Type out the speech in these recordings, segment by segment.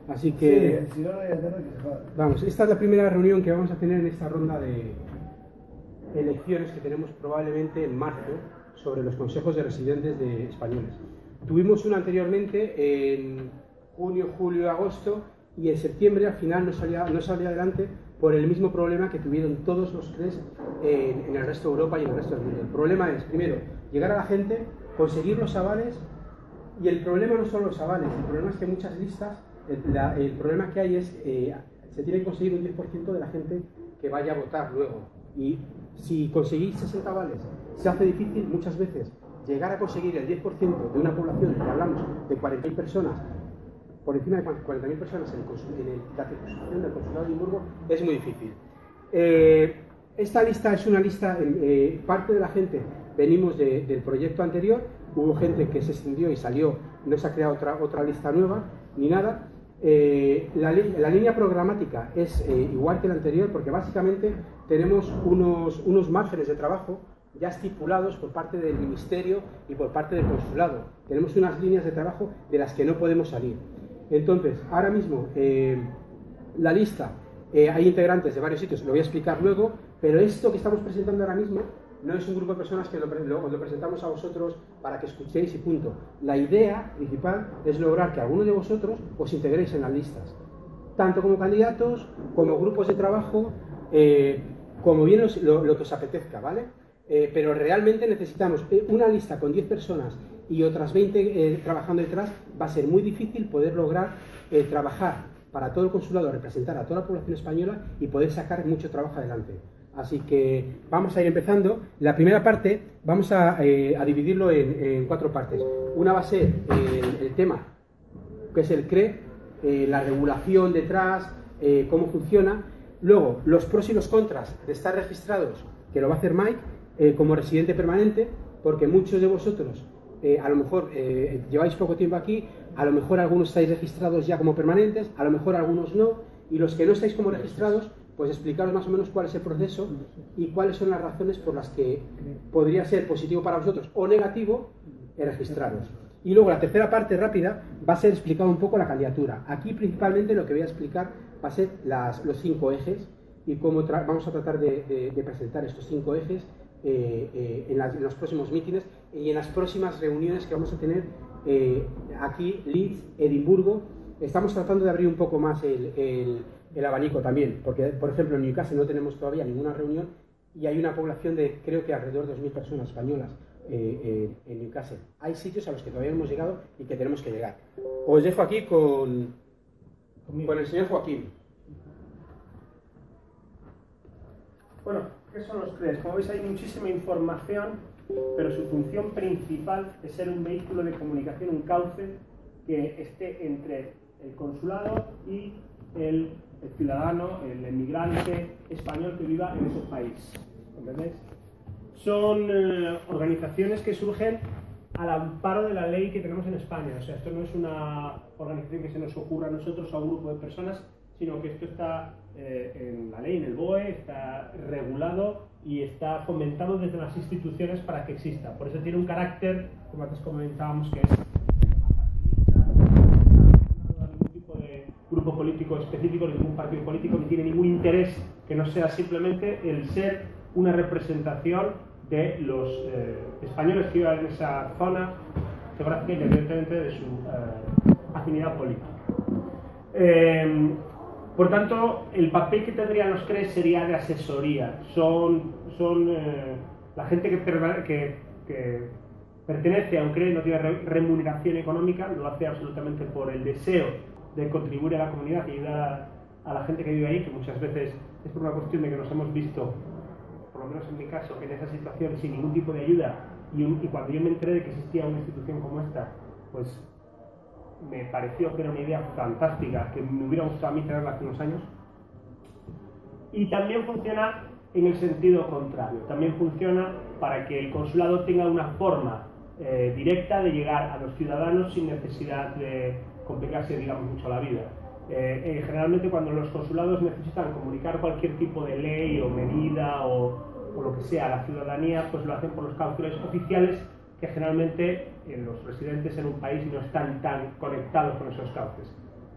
Así que, sí, si no, no hay alternativa que se joda. vamos, esta es la primera reunión que vamos a tener en esta ronda de elecciones que tenemos probablemente en marzo sobre los consejos de residentes de españoles. Tuvimos una anteriormente en junio, julio, agosto, y en septiembre al final no salía adelante por el mismo problema que tuvieron todos los tres en el resto de Europa y en el resto del mundo. El problema es, primero, llegar a la gente, conseguir los avales, y el problema no son los avales, el problema es que muchas listas, el problema que hay es se tiene que conseguir un 10% de la gente que vaya a votar luego, y si conseguís 60 avales se hace difícil muchas veces llegar a conseguir el 10% de una población, que hablamos de 40.000 personas, por encima de 40.000 personas en la circunscripción del Consulado de Edimburgo, es muy difícil. Esta lista es una lista, parte de la gente venimos del proyecto anterior, hubo gente que se extendió y salió, no se ha creado otra lista nueva, ni nada. La línea programática es igual que la anterior, porque básicamente tenemos unos márgenes de trabajo ya estipulados por parte del Ministerio y por parte del Consulado. Tenemos unas líneas de trabajo de las que no podemos salir. Entonces, ahora mismo, la lista, hay integrantes de varios sitios, lo voy a explicar luego, pero esto que estamos presentando ahora mismo no es un grupo de personas que lo presentamos a vosotros para que escuchéis y punto. La idea principal es lograr que algunos de vosotros os integréis en las listas, tanto como candidatos, como grupos de trabajo, como bien lo que os apetezca, ¿vale? Pero realmente necesitamos una lista con 10 personas y otras 20 trabajando detrás. Va a ser muy difícil poder lograr trabajar para todo el consulado, representar a toda la población española y poder sacar mucho trabajo adelante. Así que vamos a ir empezando. La primera parte vamos a dividirlo en 4 partes. Una va a ser el tema, que es el CRE, la regulación detrás, cómo funciona. Luego, los pros y los contras de estar registrados, que lo va a hacer Mike, como residente permanente, porque muchos de vosotros a lo mejor lleváis poco tiempo aquí, a lo mejor algunos estáis registrados ya como permanentes, a lo mejor algunos no, y los que no estáis como registrados, pues explicaros más o menos cuál es el proceso y cuáles son las razones por las que podría ser positivo para vosotros o negativo registraros. Y luego la tercera parte rápida va a ser explicar un poco la candidatura. Aquí principalmente lo que voy a explicar va a ser los 5 ejes y cómo vamos a tratar de presentar estos 5 ejes en los próximos mítines y en las próximas reuniones que vamos a tener aquí, Leeds, Edimburgo. Estamos tratando de abrir un poco más el abanico también, porque por ejemplo en Newcastle no tenemos todavía ninguna reunión y hay una población de creo que alrededor de 2.000 personas españolas en Newcastle. Hay sitios a los que todavía no hemos llegado y que tenemos que llegar. Os dejo aquí con el señor Joaquín. Bueno, ¿qué son los CREs? Como veis hay muchísima información, pero su función principal es ser un vehículo de comunicación, un cauce que esté entre el consulado y el ciudadano, el emigrante español que viva en ese país. ¿Entendéis? Son organizaciones que surgen al amparo de la ley que tenemos en España. O sea, esto no es una organización que se nos ocurra a nosotros o a un grupo de personas, sino que esto está en la ley, en el BOE, está regulado y está fomentado desde las instituciones para que exista. Por eso tiene un carácter, como antes comentábamos, que es ningún tipo de grupo político específico, ningún partido político, ni tiene ningún interés que no sea simplemente el ser una representación de los españoles que viven en esa zona geográfica, independientemente de su afinidad política. Por tanto, el papel que tendrían los CREs sería de asesoría. Son la gente que pertenece a un CRE, no tiene remuneración económica, lo hace absolutamente por el deseo de contribuir a la comunidad y ayudar a la gente que vive ahí, que muchas veces es por una cuestión de que nos hemos visto, por lo menos en mi caso, en esa situación sin ningún tipo de ayuda, y cuando yo me enteré de que existía una institución como esta, pues me pareció que era una idea fantástica, que me hubiera gustado a mí tenerla hace unos años. Y también funciona en el sentido contrario, también funciona para que el consulado tenga una forma directa de llegar a los ciudadanos sin necesidad de complicarse, digamos, mucho la vida. Generalmente cuando los consulados necesitan comunicar cualquier tipo de ley o medida o lo que sea a la ciudadanía, pues lo hacen por los cauces oficiales, que generalmente los residentes en un país no están tan conectados con esos cauces.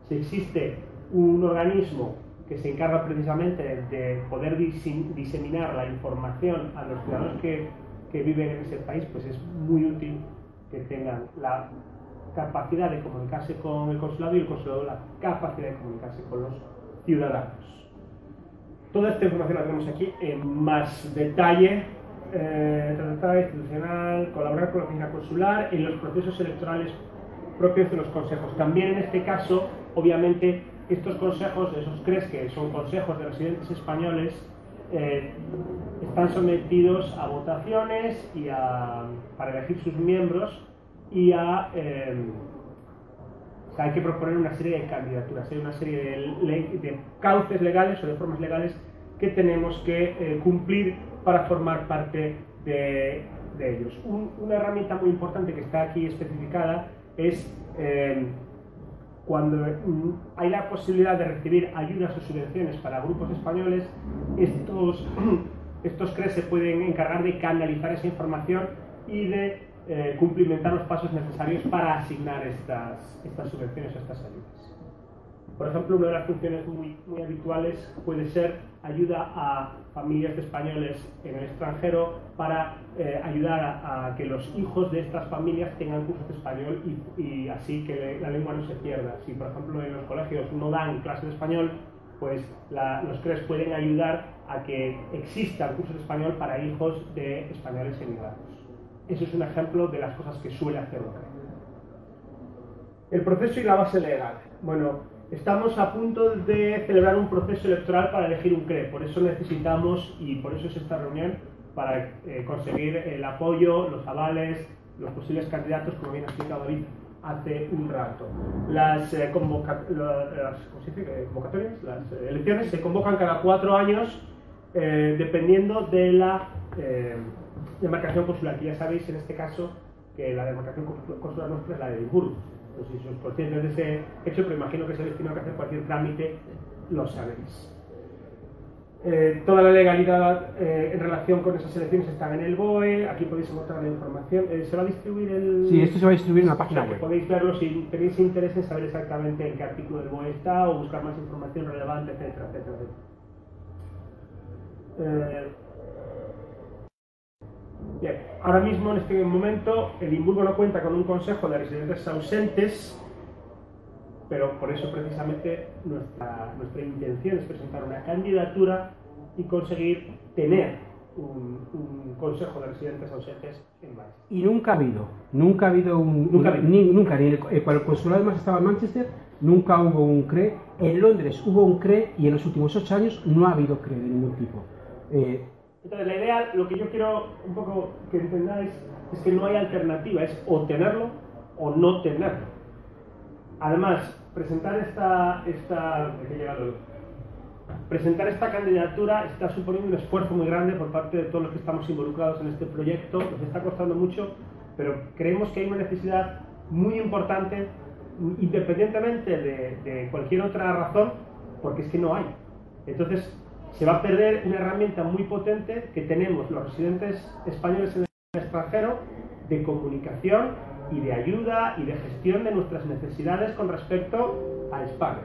si existe un organismo que se encarga precisamente de poder diseminar la información a los ciudadanos que viven en ese país, pues es muy útil que tengan la capacidad de comunicarse con el consulado y el consulado la capacidad de comunicarse con los ciudadanos. Toda esta información la tenemos aquí en más detalle. Tratar institucional, colaborar con la oficina consular en los procesos electorales propios de los consejos. También en este caso, obviamente, estos consejos, esos CREs, que son consejos de residentes españoles, están sometidos a votaciones y para elegir sus miembros y hay que proponer una serie de candidaturas, hay una serie de cauces legales o de formas legales que tenemos que cumplir para formar parte de ellos. Una herramienta muy importante que está aquí especificada es cuando hay la posibilidad de recibir ayudas o subvenciones para grupos españoles, estos CREs se pueden encargar de canalizar esa información y de cumplimentar los pasos necesarios para asignar estas subvenciones o estas ayudas. Por ejemplo, una de las funciones muy habituales puede ser ayuda a familias de españoles en el extranjero para ayudar a que los hijos de estas familias tengan cursos de español y así que la lengua no se pierda. Si, por ejemplo, en los colegios no dan clases de español, pues los CREs pueden ayudar a que existan cursos de español para hijos de españoles emigrados. Eso es un ejemplo de las cosas que suele hacer un CRE. El proceso y la base legal. Bueno, estamos a punto de celebrar un proceso electoral para elegir un CRE, por eso necesitamos, y por eso es esta reunión, para conseguir el apoyo, los avales, los posibles candidatos, como bien ha explicado David hace un rato. Las convocatorias, las elecciones se convocan cada 4 años, dependiendo de la demarcación consular, que ya sabéis en este caso que la demarcación consular nuestra es la de Edimburgo. No sé si sois conscientes de ese hecho, pero imagino que sabéis que no hay que hacer cualquier trámite, lo sabéis. Toda la legalidad en relación con esas elecciones está en el BOE, aquí podéis encontrar la información. ¿Se va a distribuir el...? Sí, esto se va a distribuir en la página web. Podéis verlo si tenéis interés en saber exactamente en qué artículo del BOE está o buscar más información relevante, etcétera, etcétera, etcétera. Bien, ahora mismo en este momento Edimburgo no cuenta con un consejo de residentes ausentes, pero por eso precisamente nuestra intención es presentar una candidatura y conseguir tener un consejo de residentes ausentes en Manchester. Y nunca ha habido ni cuando el consulado además estaba en Manchester, nunca hubo un CRE. En Londres hubo un CRE y en los últimos 8 años no ha habido CRE de ningún tipo. Entonces, la idea, lo que yo quiero un poco que entendáis, es que no hay alternativa, es o tenerlo o no tenerlo. Además, presentar esta candidatura está suponiendo un esfuerzo muy grande por parte de todos los que estamos involucrados en este proyecto, nos está costando mucho, pero creemos que hay una necesidad muy importante, independientemente de cualquier otra razón, porque es que no hay. Entonces, se va a perder una herramienta muy potente que tenemos los residentes españoles en el extranjero de comunicación y de ayuda y de gestión de nuestras necesidades con respecto a España.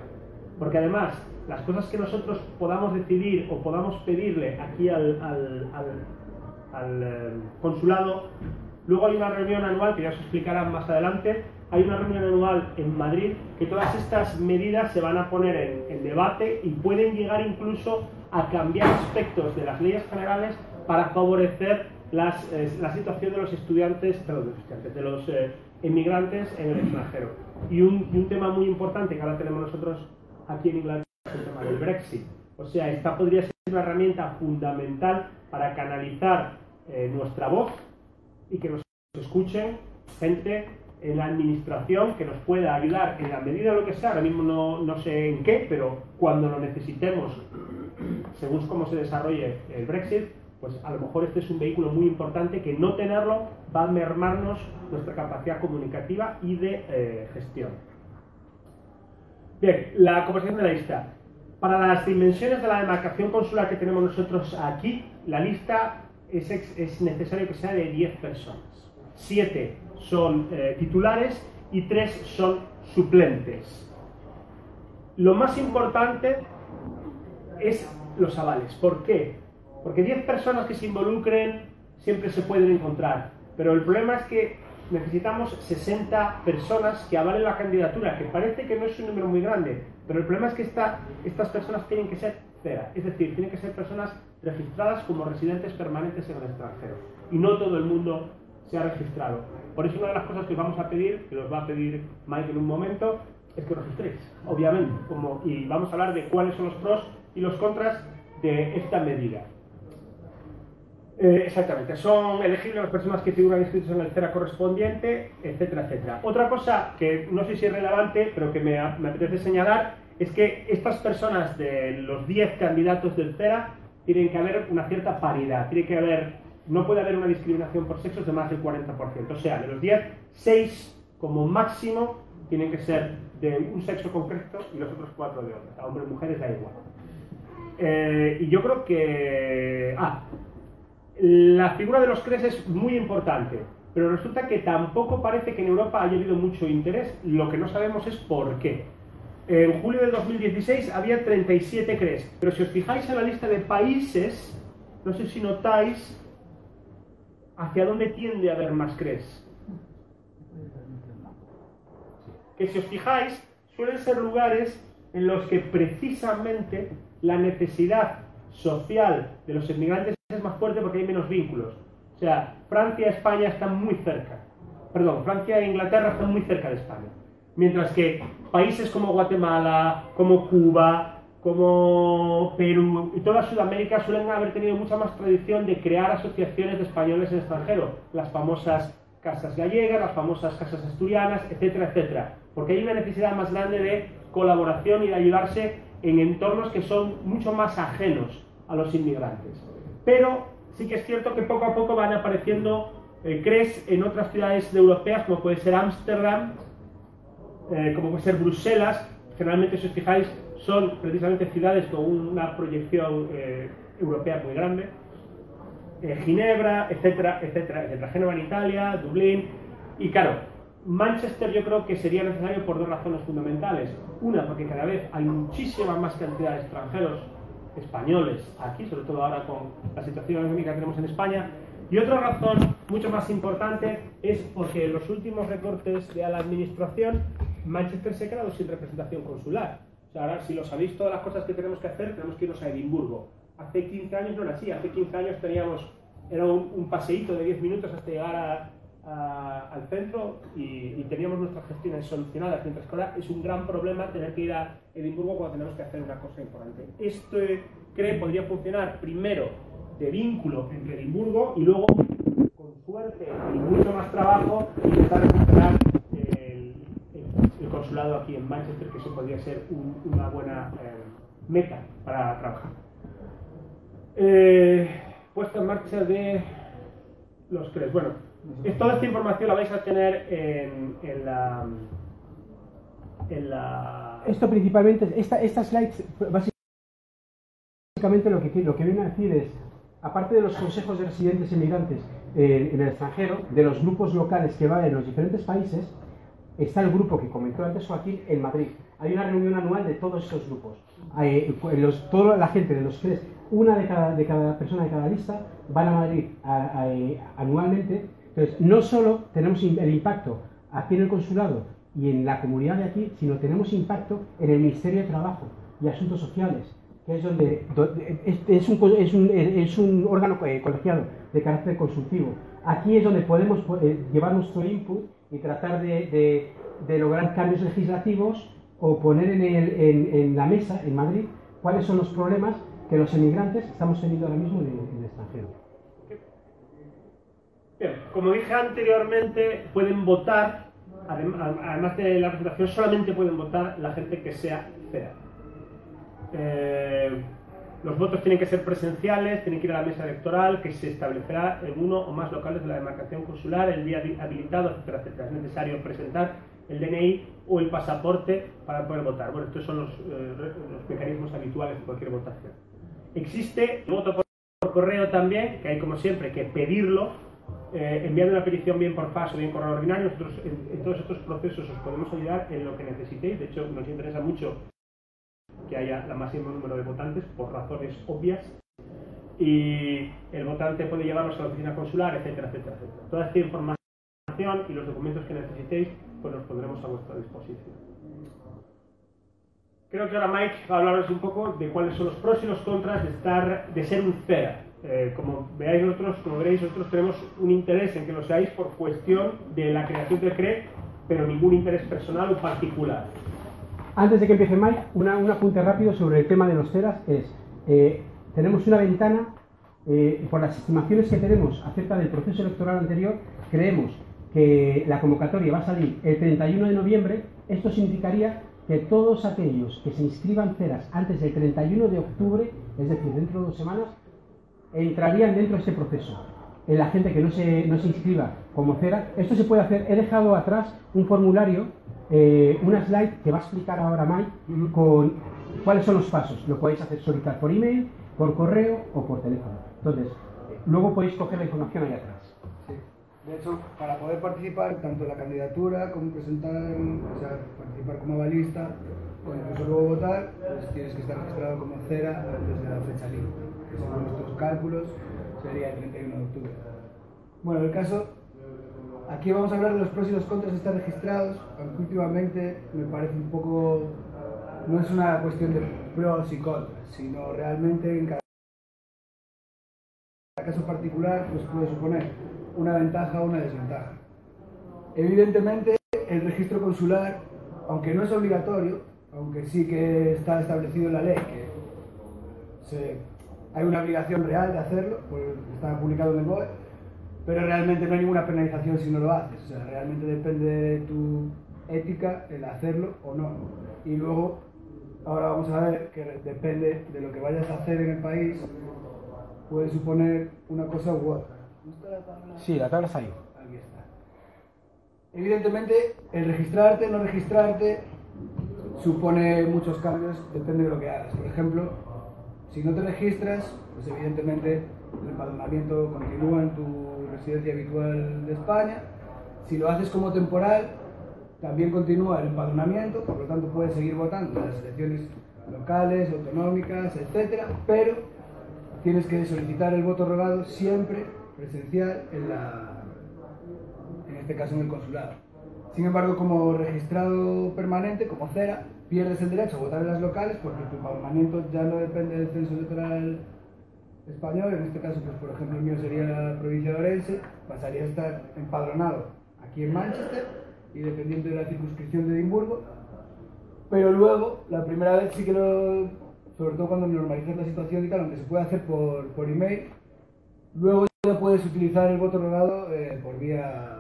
Porque además, las cosas que nosotros podamos decidir o podamos pedirle aquí al consulado, luego hay una reunión anual, que ya os explicarán más adelante, hay una reunión anual en Madrid, que todas estas medidas se van a poner en debate y pueden llegar incluso a cambiar aspectos de las leyes generales para favorecer la situación de los estudiantes, de los emigrantes en el extranjero. Y un tema muy importante que ahora tenemos nosotros aquí en Inglaterra es el tema del Brexit. O sea, esta podría ser una herramienta fundamental para canalizar nuestra voz y que nos escuchen gente en la administración que nos pueda ayudar en la medida de lo que sea. Ahora mismo no sé en qué, pero cuando lo necesitemos, según cómo se desarrolle el Brexit, pues a lo mejor este es un vehículo muy importante que no tenerlo va a mermarnos nuestra capacidad comunicativa y de gestión. Bien, la composición de la lista. Para las dimensiones de la demarcación consular que tenemos nosotros aquí, la lista es necesario que sea de 10 personas. 7 son titulares y 3 son suplentes. Lo más importante es los avales. ¿Por qué? Porque 10 personas que se involucren siempre se pueden encontrar, pero el problema es que necesitamos 60 personas que avalen la candidatura, que parece que no es un número muy grande, pero el problema es que estas personas tienen que ser CERA, es decir, tienen que ser personas registradas como residentes permanentes en el extranjero, y no todo el mundo se ha registrado. Por eso una de las cosas que os vamos a pedir, que os va a pedir Mike en un momento, es que os registréis, obviamente, y vamos a hablar de cuáles son los pros y los contras de esta medida. Exactamente, son elegibles las personas que figuran inscritas en el CERA correspondiente, etcétera, etcétera. Otra cosa que no sé si es relevante, pero que me apetece señalar, es que estas personas, de los 10 candidatos del CERA, tienen que haber una cierta paridad, no puede haber una discriminación por sexos de más del 40%. O sea, de los 10, 6 como máximo tienen que ser de un sexo concreto y los otros 4 de otro. A hombres y mujeres da igual. Y yo creo que... la figura de los CRES es muy importante, pero resulta que tampoco parece que en Europa haya habido mucho interés. Lo que no sabemos es por qué. En julio del 2016 había 37 CRES, pero si os fijáis en la lista de países, no sé si notáis hacia dónde tiende a haber más CRES. Que si os fijáis, suelen ser lugares en los que precisamente la necesidad social de los inmigrantes es más fuerte porque hay menos vínculos. O sea, Francia y España están muy cerca. Perdón, Francia e Inglaterra están muy cerca de España. Mientras que países como Guatemala, como Cuba, como Perú y toda Sudamérica suelen haber tenido mucha más tradición de crear asociaciones de españoles en el extranjero. Las famosas casas gallegas, las famosas casas asturianas, etcétera, etcétera. Porque hay una necesidad más grande de colaboración y de ayudarse en entornos que son mucho más ajenos a los inmigrantes. Pero sí que es cierto que poco a poco van apareciendo CRES en otras ciudades europeas, como puede ser Ámsterdam, como puede ser Bruselas. Generalmente, si os fijáis, son precisamente ciudades con una proyección europea muy grande. Ginebra, etcétera, etcétera, etcétera. Génova en Italia, Dublín. Y claro, Manchester yo creo que sería necesario por 2 razones fundamentales. Una, porque cada vez hay muchísima más cantidad de extranjeros españoles aquí, sobre todo ahora con la situación económica que tenemos en España. Y otra razón mucho más importante es porque en los últimos recortes de la administración, Manchester se ha quedado sin representación consular. O sea, ahora, si lo sabéis, todas las cosas que tenemos que hacer, tenemos que irnos a Edimburgo. Hace 15 años no era así. Hace 15 años era un paseíto de 10 minutos hasta llegar al centro y teníamos nuestras gestiones solucionadas, mientras que ahora es un gran problema tener que ir a Edimburgo cuando tenemos que hacer una cosa importante. Esto podría funcionar primero de vínculo entre Edimburgo y luego, con suerte y mucho más trabajo, intentar recuperar el consulado aquí en Manchester, que eso podría ser una buena meta para trabajar. Puesta en marcha de los CRES. Bueno, toda esta información la vais a tener en la... Esto principalmente, esta slide básicamente lo que viene a decir es, aparte de los consejos de residentes emigrantes en el extranjero, de los grupos locales que van en los diferentes países, está el grupo que comentó antes Joaquín en Madrid. Hay una reunión anual de todos estos grupos. Toda la gente de los CRES, una de cada persona de cada lista, van a Madrid anualmente. Entonces, no solo tenemos el impacto aquí en el consulado y en la comunidad de aquí, sino tenemos impacto en el Ministerio de Trabajo y Asuntos Sociales, que es donde es un órgano colegiado de carácter consultivo. Aquí es donde podemos llevar nuestro input y tratar de lograr cambios legislativos o poner en la mesa en Madrid cuáles son los problemas que los emigrantes estamos teniendo ahora mismo en el extranjero. Bien, como dije anteriormente, pueden votar, además de la representación, solamente pueden votar la gente que sea CERA. Los votos tienen que ser presenciales, tienen que ir a la mesa electoral, que se establecerá en uno o más locales de la demarcación consular, el día habilitado, etcétera, etcétera. Es necesario presentar el DNI o el pasaporte para poder votar. Bueno, estos son los mecanismos habituales de cualquier votación. Existe el voto por correo también, que hay como siempre que pedirlo, enviando una petición bien por fax o bien correo ordinario. Nosotros en todos estos procesos os podemos ayudar en lo que necesitéis. De hecho, nos interesa mucho que haya el máximo número de votantes por razones obvias, y el votante puede llevarlos a la oficina consular, etcétera, etcétera, etcétera. Toda esta información y los documentos que necesitéis, pues los pondremos a vuestra disposición. Creo que ahora Mike va a hablaros un poco de cuáles son los pros y los contras de ser un CERA. Como veréis nosotros tenemos un interés en que lo seáis por cuestión de la creación del CRE, pero ningún interés personal o particular. Antes de que empiece Mike, un apunte rápido sobre el tema de los CERAs es, tenemos una ventana, por las estimaciones que tenemos acerca del proceso electoral anterior, creemos que la convocatoria va a salir el 31 de noviembre. Esto significaría que todos aquellos que se inscriban CERAs antes del 31 de octubre, es decir, dentro de 2 semanas, entrarían dentro de este proceso. La gente que no se inscriba como CERA, esto se puede hacer. He dejado atrás un formulario, una slide que va a explicar ahora Mike con cuáles son los pasos. Lo podéis hacer solicitar por email, por correo o por teléfono. Entonces, luego podéis coger la información ahí atrás. Sí. De hecho, para poder participar tanto en la candidatura como presentar, o sea, participar como avalista o incluso luego votar, pues tienes que estar registrado como CERA antes de la fecha límite, que según nuestros cálculos sería el 31 de octubre. Bueno, el caso, aquí vamos a hablar de los pros y los contras de estar registrados, aunque últimamente me parece un poco, no es una cuestión de pros y contras, sino realmente en cada caso particular pues puede suponer una ventaja o una desventaja. Evidentemente, el registro consular, aunque no es obligatorio, aunque sí que está establecido en la ley que hay una obligación real de hacerlo, pues está publicado en el BOE, pero realmente no hay ninguna penalización si no lo haces. O sea, realmente depende de tu ética el hacerlo o no. Y luego, ahora vamos a ver que depende de lo que vayas a hacer en el país, puede suponer una cosa u otra. ¿No está la tabla? Sí, la tabla está ahí. Aquí está. Evidentemente, el registrarte, no registrarte, supone muchos cambios, depende de lo que hagas. Por ejemplo, si no te registras, pues evidentemente el empadronamiento continúa en tu residencia habitual de España. Si lo haces como temporal, también continúa el empadronamiento, por lo tanto puedes seguir votando en las elecciones locales, autonómicas, etcétera, pero tienes que solicitar el voto rogado siempre presencial en este caso en el consulado. Sin embargo, como registrado permanente, como CERA, pierdes el derecho a votar en las locales porque tu empadronamiento ya no depende del censo electoral español. En este caso, pues por ejemplo, el mío sería la provincia de Orense, pasaría a estar empadronado aquí en Manchester y dependiente de la circunscripción de Edimburgo. Pero luego, la primera vez sí que sobre todo cuando normalizas la situación y tal, aunque se puede hacer por email, luego ya puedes utilizar el voto rogado por vía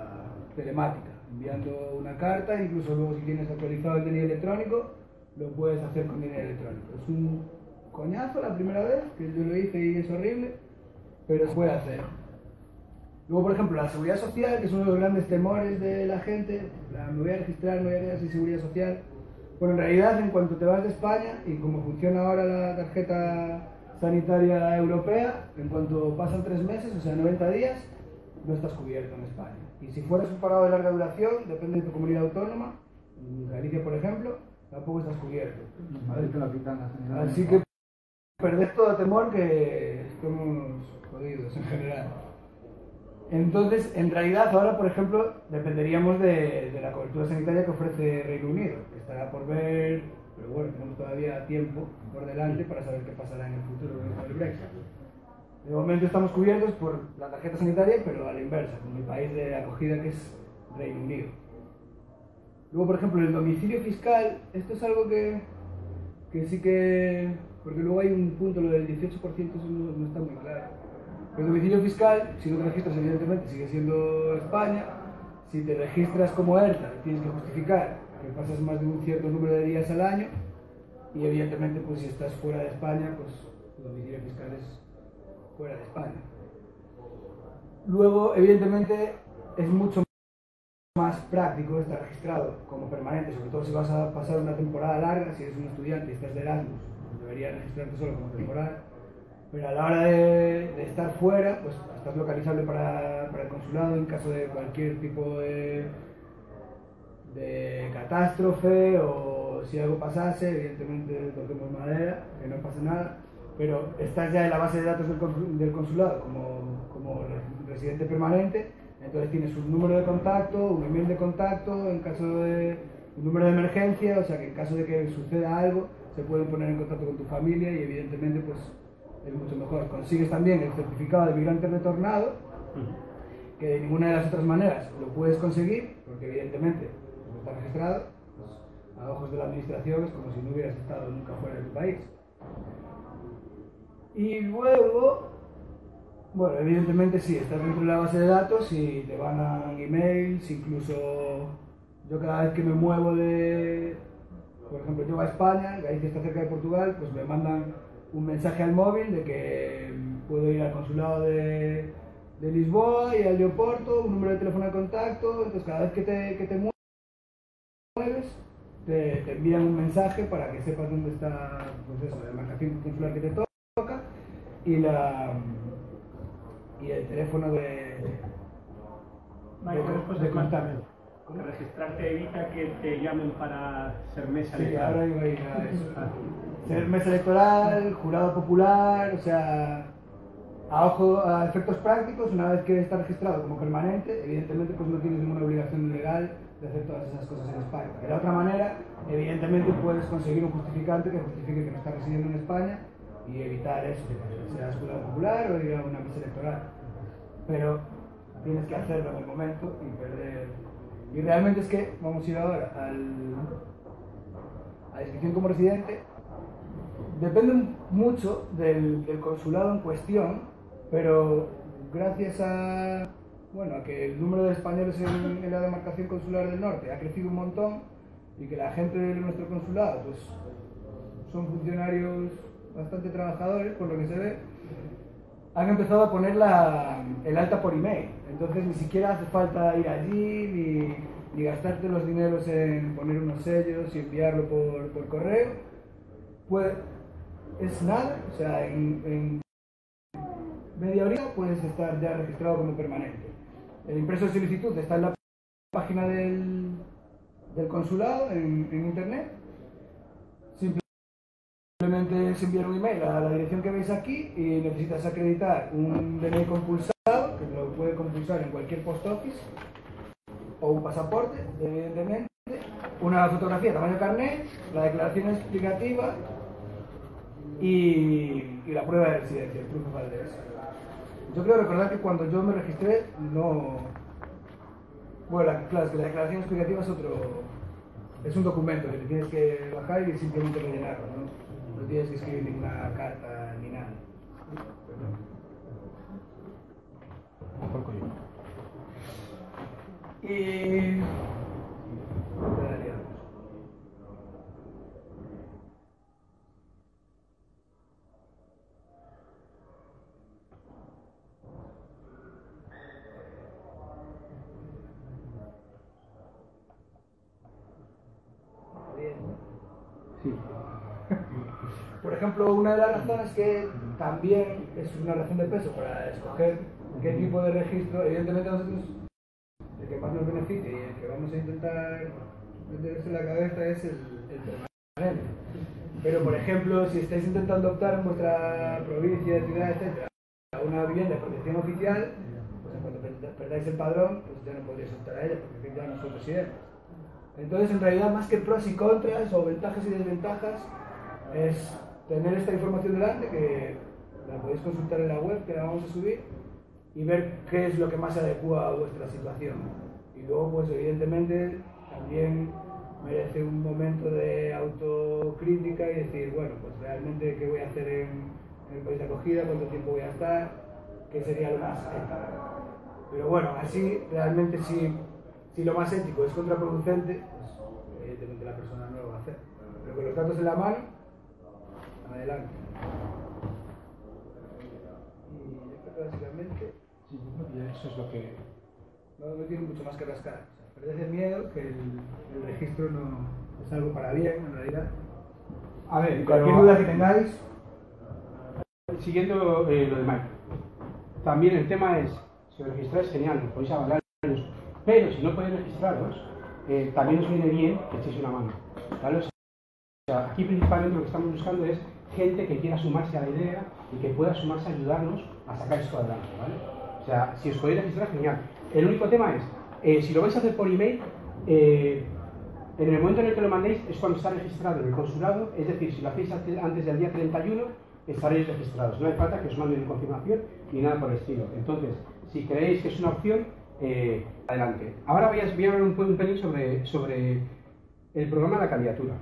telemática, enviando una carta. Incluso luego, si tienes actualizado el DNI electrónico, lo puedes hacer con DNI electrónico. Es un coñazo la primera vez, que yo lo hice y es horrible, pero se puede hacer. Luego, por ejemplo, la seguridad social, que es uno de los grandes temores de la gente, me voy a registrar, no voy a quedar sin seguridad social. Bueno, en realidad, en cuanto te vas de España, y como funciona ahora la tarjeta sanitaria europea, en cuanto pasan 3 meses, o sea 90 días, no estás cubierto en España. Y si fueras un parado de larga duración, depende de tu comunidad autónoma, en Galicia por ejemplo, tampoco estás cubierto. Así que perdés todo temor que estemos jodidos en general. Entonces, en realidad, ahora, por ejemplo, dependeríamos de la cobertura sanitaria que ofrece Reino Unido, que estará por ver, pero bueno, tenemos todavía tiempo por delante para saber qué pasará en el futuro con el Brexit. De momento estamos cubiertos por la tarjeta sanitaria, pero a la inversa, con el país de acogida que es Reino Unido. Luego, por ejemplo, el domicilio fiscal, esto es algo que sí que... porque luego hay un punto, lo del 18%, eso no está muy claro. El domicilio fiscal, si no te registras, evidentemente sigue siendo España. Si te registras como ERTA, tienes que justificar que pasas más de un cierto número de días al año, y evidentemente, pues si estás fuera de España, pues tu domicilio fiscal es fuera de España. Luego, evidentemente, es mucho más práctico estar registrado como permanente, sobre todo si vas a pasar una temporada larga. Si eres un estudiante y estás de Erasmus, pues deberías registrarte solo como temporal. Pero a la hora de estar fuera, pues estás localizable para el consulado en caso de cualquier tipo de de catástrofe o si algo pasase, evidentemente toquemos madera, que no pase nada, pero estás ya en la base de datos del consulado como residente permanente, entonces tienes un número de contacto, un email de contacto, en caso de un número de emergencia, o sea que en caso de que suceda algo se pueden poner en contacto con tu familia y evidentemente pues es mucho mejor. Consigues también el certificado de migrante retornado, que de ninguna de las otras maneras lo puedes conseguir, porque evidentemente no está registrado, pues, a ojos de la administración es como si no hubieras estado nunca fuera de tu país. Y luego, bueno, evidentemente sí, estás dentro de la base de datos y te mandan emails, incluso yo cada vez que me muevo por ejemplo, yo a España, Galicia está cerca de Portugal, pues me mandan un mensaje al móvil de que puedo ir al consulado de Lisboa y al de Oporto, un número de teléfono de contacto, entonces cada vez que te mueves, te envían un mensaje para que sepas dónde está, pues eso, la demarcación consular que te toca y el teléfono de contacto. Que registrarte evita que te llamen para ser mesa sí, electoral. Ahora iba a ir a eso. Ser mesa electoral, jurado popular, o sea, a efectos prácticos, una vez que está registrado como permanente, evidentemente pues no tienes ninguna obligación legal de hacer todas esas cosas en España. De la otra manera, evidentemente puedes conseguir un justificante que justifique que no estás residiendo en España y evitar eso, que seas jurado popular o ir a una mesa electoral. Pero tienes que hacerlo en el momento y perder. Y realmente es que vamos a ir ahora a la inscripción como residente. Depende mucho del consulado en cuestión, pero gracias a que el número de españoles en la demarcación consular del norte ha crecido un montón y que la gente de nuestro consulado pues, son funcionarios bastante trabajadores, por lo que se ve, han empezado a poner el alta por email. Entonces ni siquiera hace falta ir allí ni gastarte los dineros en poner unos sellos y enviarlo por correo. Pues es nada, o sea, en media horita puedes estar ya registrado como permanente. El impreso de solicitud está en la página del consulado en internet. Simplemente es enviar un email a la dirección que veis aquí y necesitas acreditar un DNI compulsado, que lo puede compulsar en cualquier post office, o un pasaporte, evidentemente, una fotografía tamaño carnet, la declaración explicativa y la prueba de residencia, el proof of address. Yo creo recordar que cuando yo me registré, claro, es que la declaración explicativa es un documento que te tienes que bajar y simplemente rellenarlo, ¿no? No tienes que escribir ninguna carta ni nada. Y... Sí. Por ejemplo, una de las razones que también es una razón de peso para escoger qué tipo de registro, evidentemente a nosotros el que más nos beneficia y el que vamos a intentar meterse en la cabeza es el permanente. Pero, por ejemplo, si estáis intentando optar en vuestra provincia, ciudad, etc., a una vivienda de protección oficial, pues en cuanto perdáis el padrón, pues ya no podríais optar a ella porque ya no sois residentes. Entonces, en realidad, más que pros y contras o ventajas y desventajas, es tener esta información delante, que la podéis consultar en la web, que la vamos a subir, y ver qué es lo que más se adecua a vuestra situación. Y luego, pues evidentemente, también merece un momento de autocrítica y decir, bueno, pues realmente qué voy a hacer en el país de acogida, cuánto tiempo voy a estar, qué sería lo más ético. Pero bueno, así realmente si lo más ético es contraproducente, pues evidentemente la persona no lo va a hacer. Pero con los datos en la mano, adelante. Y yo creo que básicamente Sí, eso es lo que... no tiene mucho más que rascar. O sea, perded el miedo, que el registro no es algo para bien, en realidad. A ver, Y cualquier duda que tengáis... Siguiendo lo de Mike, también el tema es, si os registráis, genial, nos podéis avalar, pero si no podéis registraros, también os viene bien que echéis una mano, ¿vale? O sea, aquí principalmente lo que estamos buscando es gente que quiera sumarse a la idea y que pueda sumarse a ayudarnos a sacar esto adelante, ¿vale? O sea, si os podéis registrar, genial. El único tema es, si lo vais a hacer por email, en el momento en el que lo mandéis es cuando está registrado en el consulado, es decir, si lo hacéis antes del día 31, estaréis registrados. No hay falta que os manden confirmación ni nada por el estilo. Entonces, si creéis que es una opción, adelante. Ahora voy a hablar un pelín sobre el programa de la candidatura.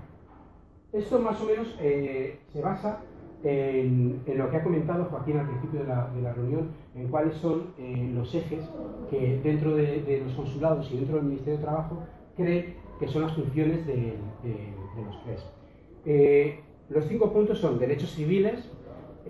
Esto más o menos se basa en lo que ha comentado Joaquín al principio de la reunión, en cuáles son los ejes que dentro de los consulados y dentro del Ministerio de Trabajo cree que son las funciones de los CRES. Los 5 puntos son derechos civiles,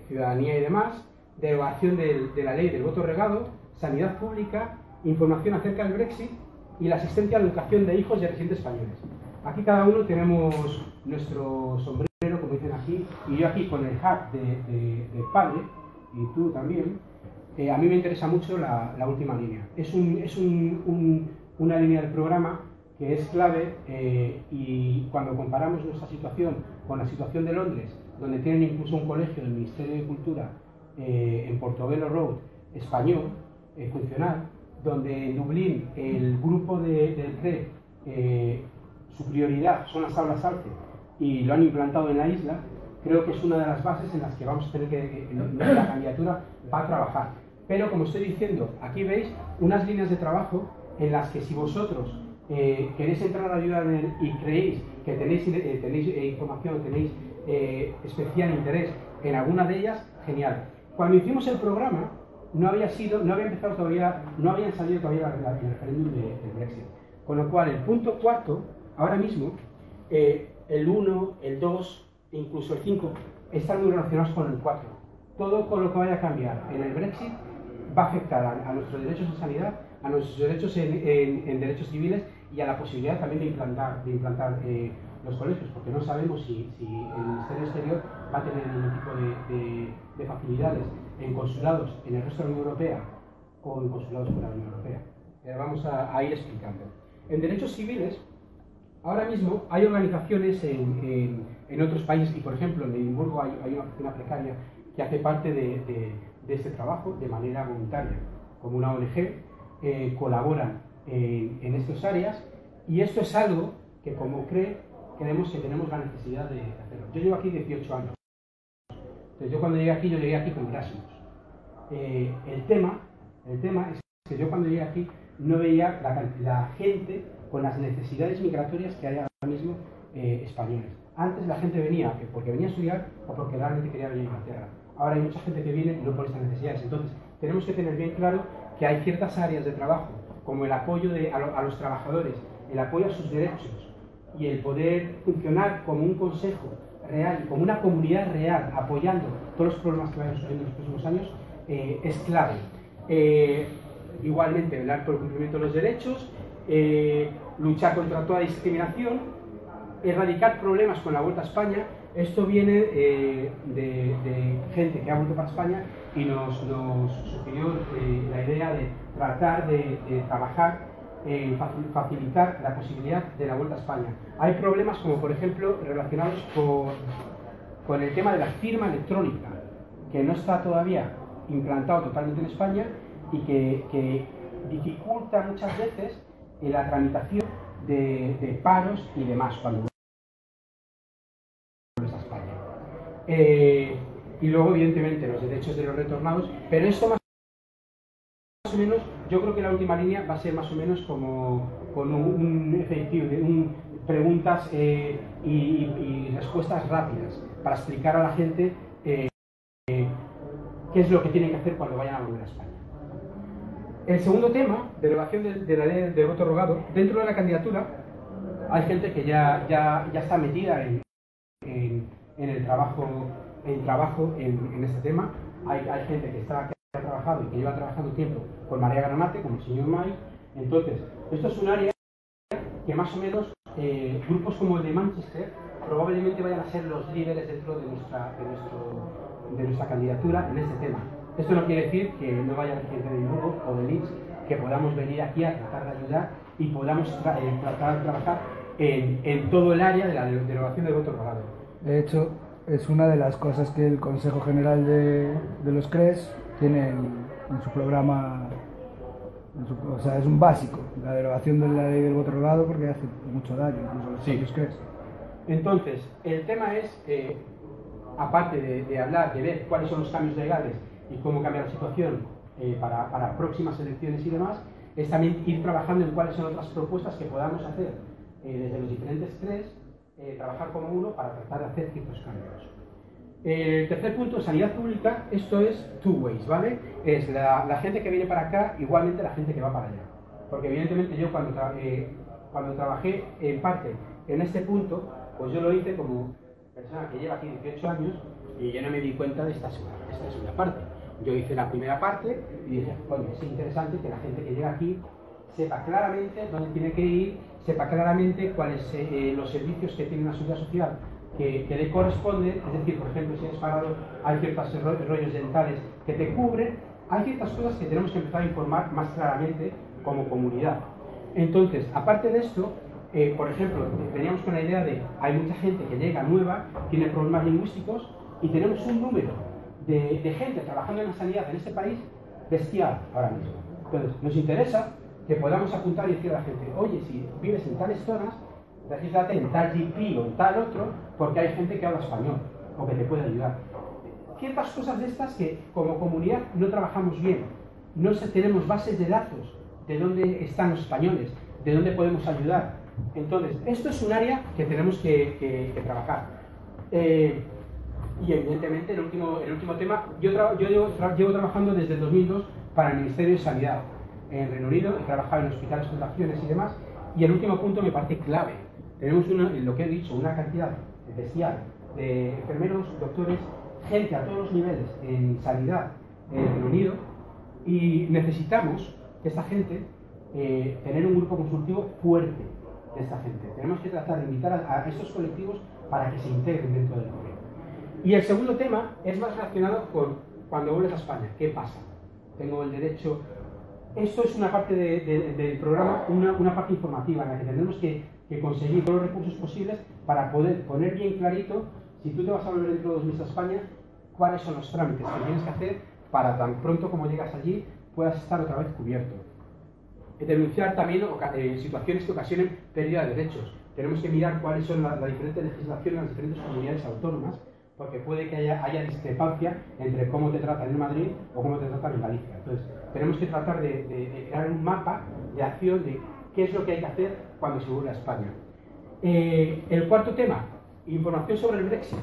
ciudadanía y demás, derogación de la ley del voto regado, sanidad pública, información acerca del Brexit y la asistencia a la educación de hijos de residentes españoles. Aquí cada uno tenemos nuestro sombrero, como dicen aquí, y yo aquí con el hat de padre, y tú también. A mí me interesa mucho la última línea. Es una línea del programa que es clave y cuando comparamos nuestra situación con la situación de Londres, donde tienen incluso un colegio del Ministerio de Cultura en Portobello Road español, funcional, donde en Dublín el grupo del CRE su prioridad son las aulas ALCE y lo han implantado en la isla, creo que es una de las bases en las que vamos a tener que, la candidatura va a trabajar. Pero como estoy diciendo, aquí veis unas líneas de trabajo en las que si vosotros queréis entrar a ayudar y creéis que tenéis información, tenéis especial interés en alguna de ellas, genial. Cuando hicimos el programa, no habían salido todavía el referéndum del Brexit. Con lo cual, el punto 4, ahora mismo, el 1, el 2, incluso el 5, están muy relacionados con el 4. Todo con lo que vaya a cambiar en el Brexit va a afectar a nuestros derechos en sanidad, a nuestros derechos en derechos civiles y a la posibilidad también de implantar los colegios, porque no sabemos si el Ministerio Exterior va a tener ningún tipo de facilidades en consulados en el resto de la Unión Europea o en consulados fuera de la Unión Europea. Vamos a ir explicando. En derechos civiles, ahora mismo hay organizaciones en otros países, y por ejemplo en Edimburgo hay una oficina precaria que hace parte de este trabajo de manera voluntaria, como una ONG, colaboran en estas áreas, y esto es algo que como creemos que tenemos la necesidad de hacerlo. Yo llevo aquí 18 años. Entonces yo cuando llegué aquí con Erasmus. El tema es que yo cuando llegué aquí no veía la gente con las necesidades migratorias que hay ahora mismo españoles. Antes la gente venía porque venía a estudiar o porque realmente quería venir a Inglaterra. Ahora hay mucha gente que viene no por estas necesidades. Entonces tenemos que tener bien claro que hay ciertas áreas de trabajo, como el apoyo a los trabajadores, el apoyo a sus derechos y el poder funcionar como un consejo real, como una comunidad real, apoyando todos los problemas que vayan sucediendo en los próximos años, es clave. Igualmente, velar por el cumplimiento de los derechos, luchar contra toda discriminación, erradicar problemas con la Vuelta a España. Esto viene de gente que ha vuelto para España y nos sugirió la idea de tratar de trabajar facilitar la posibilidad de la Vuelta a España. Hay problemas como por ejemplo relacionados con el tema de la firma electrónica, que no está todavía implantado totalmente en España y que dificulta muchas veces la tramitación de paros y demás cuando vuelves a España. Y luego evidentemente los derechos de los retornados, pero esto más o menos, yo creo que la última línea va a ser más o menos como con un FAQ, preguntas y respuestas rápidas para explicar a la gente qué es lo que tienen que hacer cuando vayan a volver a España. El segundo tema, derogación de la ley del voto rogado, dentro de la candidatura hay gente que ya está metida en el trabajo en este tema. Hay gente que ha trabajado y que lleva trabajando tiempo con María Granate, como el señor May. Entonces, esto es un área que más o menos grupos como el de Manchester probablemente vayan a ser los líderes dentro de nuestra candidatura en este tema. Esto no quiere decir que no vaya a haber gente de Edimburgo o de Leeds que podamos venir aquí a tratar de ayudar y podamos tratar de trabajar en todo el área de la derogación del voto rogado. De hecho, es una de las cosas que el Consejo General de los CRES tiene en su programa, o sea, es un básico, la derogación de la ley del voto rogado, porque hace mucho daño incluso a los propios CRES. Entonces, el tema es, aparte de hablar, de ver cuáles son los cambios legales y cómo cambia la situación para próximas elecciones y demás, es también ir trabajando en cuáles son otras propuestas que podamos hacer desde los diferentes CRES, trabajar como uno para tratar de hacer ciertos cambios. El tercer punto, sanidad pública, esto es two ways, ¿vale? Es la gente que viene para acá, igualmente la gente que va para allá. Porque evidentemente yo cuando trabajé en parte en este punto, pues yo lo hice como persona que lleva aquí 18 años y yo no me di cuenta de esta segunda parte. Yo hice la primera parte y dije, coño, es interesante que la gente que llega aquí sepa claramente dónde tiene que ir, sepa claramente cuáles son los servicios que tiene una seguridad social que le corresponden, es decir, por ejemplo, si eres parado, hay ciertos rollos dentales que te cubren, hay ciertas cosas que tenemos que empezar a informar más claramente como comunidad. Entonces, aparte de esto, por ejemplo, teníamos con la idea de, hay mucha gente que llega nueva, tiene problemas lingüísticos, y tenemos un número de gente trabajando en la sanidad en este país bestial ahora mismo. Entonces, nos interesa que podamos apuntar y decir a la gente, oye, si vives en tales zonas, regístrate en tal GP o en tal otro, porque hay gente que habla español o que te puede ayudar. Ciertas cosas de estas que como comunidad no trabajamos bien, no tenemos bases de datos de dónde están los españoles, de dónde podemos ayudar. Entonces, esto es un área que tenemos que trabajar. Y evidentemente, el último tema, yo llevo trabajando desde el 2002 para el Ministerio de Sanidad en Reino Unido, he trabajado en hospitales, fundaciones y demás, y el último punto me parece clave. Tenemos, lo que he dicho, una cantidad bestial de enfermeros, doctores, gente a todos los niveles en sanidad en Reino Unido, y necesitamos que esta gente, tener un grupo consultivo fuerte de esta gente. Tenemos que tratar de invitar a estos colectivos para que se integren dentro del gobierno. Y el segundo tema es más relacionado con cuando vuelves a España. ¿Qué pasa? Tengo el derecho... Esto es una parte del programa, una parte informativa en la que tenemos que conseguir todos los recursos posibles para poder poner bien clarito, si tú te vas a volver dentro de 2 meses a España, cuáles son los trámites que tienes que hacer para tan pronto como llegas allí puedas estar otra vez cubierto. Denunciar también situaciones que ocasionen pérdida de derechos. Tenemos que mirar cuáles son la diferente legislación en las diferentes comunidades autónomas, porque puede que haya discrepancia entre cómo te tratan en Madrid o cómo te tratan en Galicia. Entonces, tenemos que tratar de crear un mapa de acción de qué es lo que hay que hacer cuando se vuelve a España. El cuarto tema, información sobre el Brexit.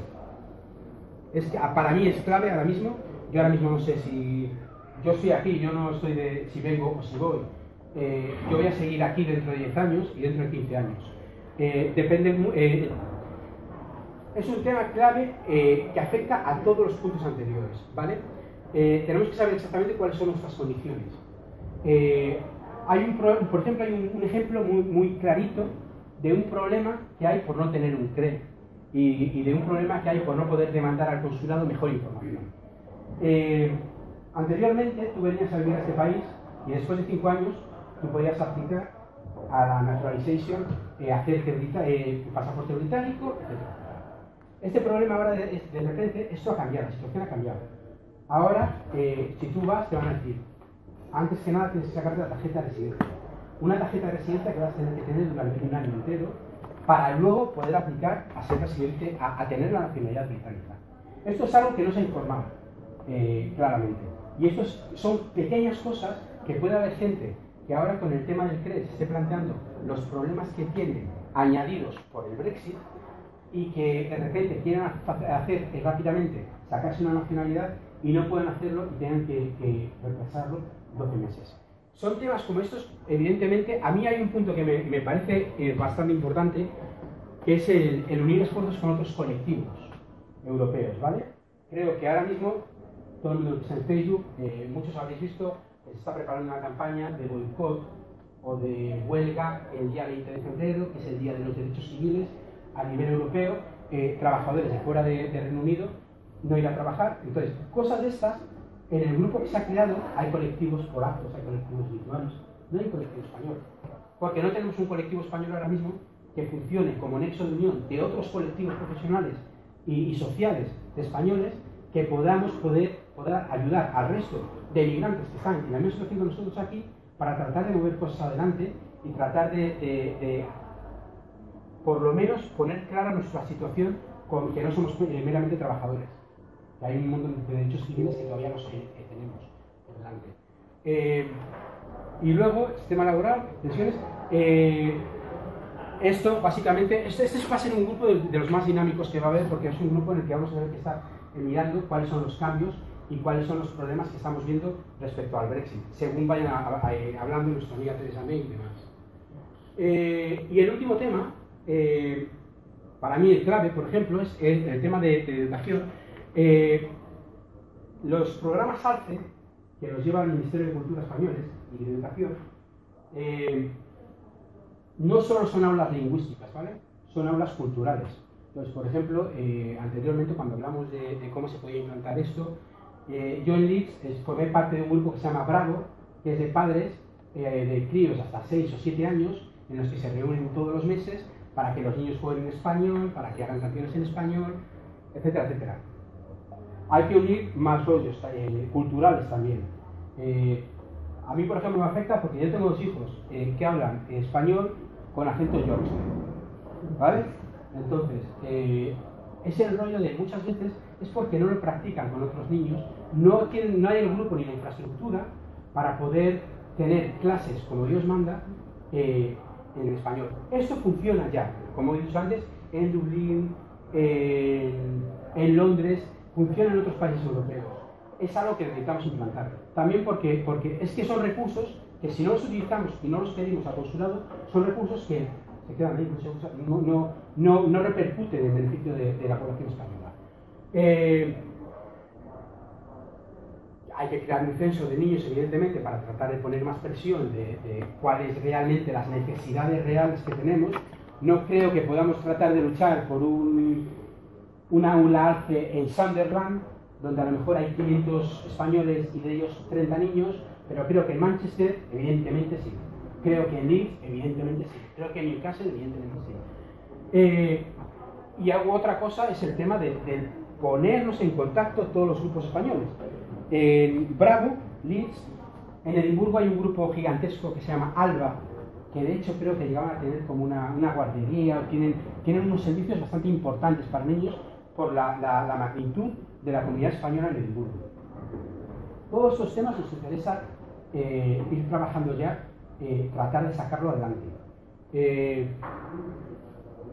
Para mí es clave ahora mismo. Yo ahora mismo no sé si... Yo estoy aquí, yo no estoy de si vengo o si voy. Yo voy a seguir aquí dentro de 10 años y dentro de 15 años. Es un tema clave que afecta a todos los puntos anteriores, ¿vale? Tenemos que saber exactamente cuáles son nuestras condiciones. Por ejemplo, hay un ejemplo muy clarito de un problema que hay por no tener un CRE y de un problema que hay por no poder demandar al consulado mejor información. Anteriormente, tú venías a vivir a este país y después de 5 años tú podías aplicar a la naturalization, hacer pasaporte británico, etc. Este problema ahora, de repente, esto ha cambiado, la situación ha cambiado. Ahora, si tú vas, te van a decir, antes que nada tienes que sacarte la tarjeta de residencia. Una tarjeta de residencia que vas a tener que tener durante un año entero para luego poder aplicar a ser residente, a tener la nacionalidad británica. Esto es algo que no se ha informado claramente. Y estos son pequeñas cosas que puede haber gente que ahora con el tema del CRE se esté planteando los problemas que tienen añadidos por el Brexit y que de repente quieran hacer rápidamente, sacarse una nacionalidad y no pueden hacerlo y tengan que retrasarlo 12 meses. Son temas como estos, evidentemente, a mí hay un punto que me parece bastante importante, que es el unir esfuerzos con otros colectivos europeos, ¿vale? Creo que ahora mismo, todo el mundo que está en Facebook, muchos habréis visto, se está preparando una campaña de boicot o de huelga el día 20 de febrero, que es el Día de los Derechos Civiles, a nivel europeo, trabajadores de fuera de Reino Unido no ir a trabajar. Entonces, cosas de estas, en el grupo que se ha creado hay colectivos polacos, hay colectivos lituanos, no hay colectivo español. porque no tenemos un colectivo español ahora mismo que funcione como nexo de unión de otros colectivos profesionales y sociales de españoles que podamos poder ayudar al resto de migrantes que están en la misma situación que nosotros aquí para tratar de mover cosas adelante y tratar de por lo menos poner clara nuestra situación con que no somos meramente trabajadores. Que hay un montón de derechos civiles que todavía no tenemos por delante. Y luego, sistema laboral, pensiones. Esto, básicamente, este va a ser un grupo de los más dinámicos que va a haber, porque es un grupo en el que vamos a tener que estar mirando cuáles son los cambios y cuáles son los problemas que estamos viendo respecto al Brexit, según vayan hablando nuestra amiga Theresa May y demás. Y el último tema, para mí el clave, por ejemplo, es el tema de educación. Los programas ALCE, que los lleva el Ministerio de Cultura españoles y de Educación, no solo son aulas lingüísticas, ¿vale? Son aulas culturales. Entonces, por ejemplo, anteriormente cuando hablamos de cómo se podía implantar esto, yo en Leeds formé parte de un grupo que se llama Bravo, que es de padres de críos hasta 6 o 7 años, en los que se reúnen todos los meses para que los niños jueguen en español, para que hagan canciones en español, etcétera, etcétera. Hay que unir más rollos culturales también. A mí, por ejemplo, me afecta porque yo tengo 2 hijos que hablan español con acento Yorkshire, ¿vale? Entonces, es el rollo de muchas veces es porque no lo practican con otros niños, no hay el grupo ni la infraestructura para poder tener clases como Dios manda en español. Esto funciona ya, como he dicho antes, en Dublín, en Londres, funciona en otros países europeos. Es algo que necesitamos implantar. También porque es que son recursos que si no los utilizamos y no los pedimos al consulado, son recursos que se quedan ahí, no repercuten en el beneficio de la población española. Hay que crear un censo de niños, evidentemente, para tratar de poner más presión de cuáles realmente las necesidades reales que tenemos. No creo que podamos tratar de luchar por una aula ALCE en Sunderland, donde a lo mejor hay 500 españoles y de ellos 30 niños, pero creo que en Manchester, evidentemente sí. Creo que en Leeds, evidentemente sí. Creo que en Newcastle, evidentemente sí. Y hago otra cosa, es el tema de ponernos en contacto todos los grupos españoles. En Bravo, Leeds, en Edimburgo hay un grupo gigantesco que se llama ALBA, que de hecho creo que llegaban a tener como una guardería, o tienen unos servicios bastante importantes para niños por la magnitud de la comunidad española en Edimburgo. Todos estos temas nos interesa ir trabajando ya, tratar de sacarlo adelante.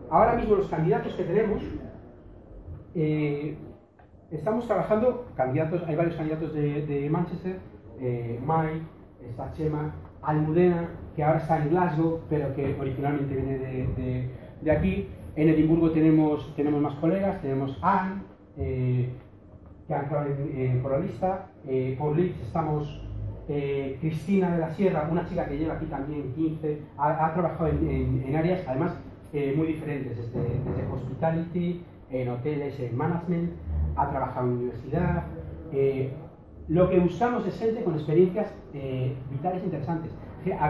Ahora mismo los candidatos que tenemos, estamos trabajando, hay varios candidatos de Manchester, Mike, está Chema, Almudena, que ahora está en Glasgow, pero que originalmente viene de aquí. En Edimburgo tenemos más colegas, tenemos Anne, que ha entrado por la lista. Por Leeds estamos Cristina de la Sierra, una chica que lleva aquí también 15, ha trabajado en áreas además muy diferentes, desde hospitality, en hoteles, en management, ha trabajado en universidad. Lo que buscamos es gente con experiencias vitales interesantes.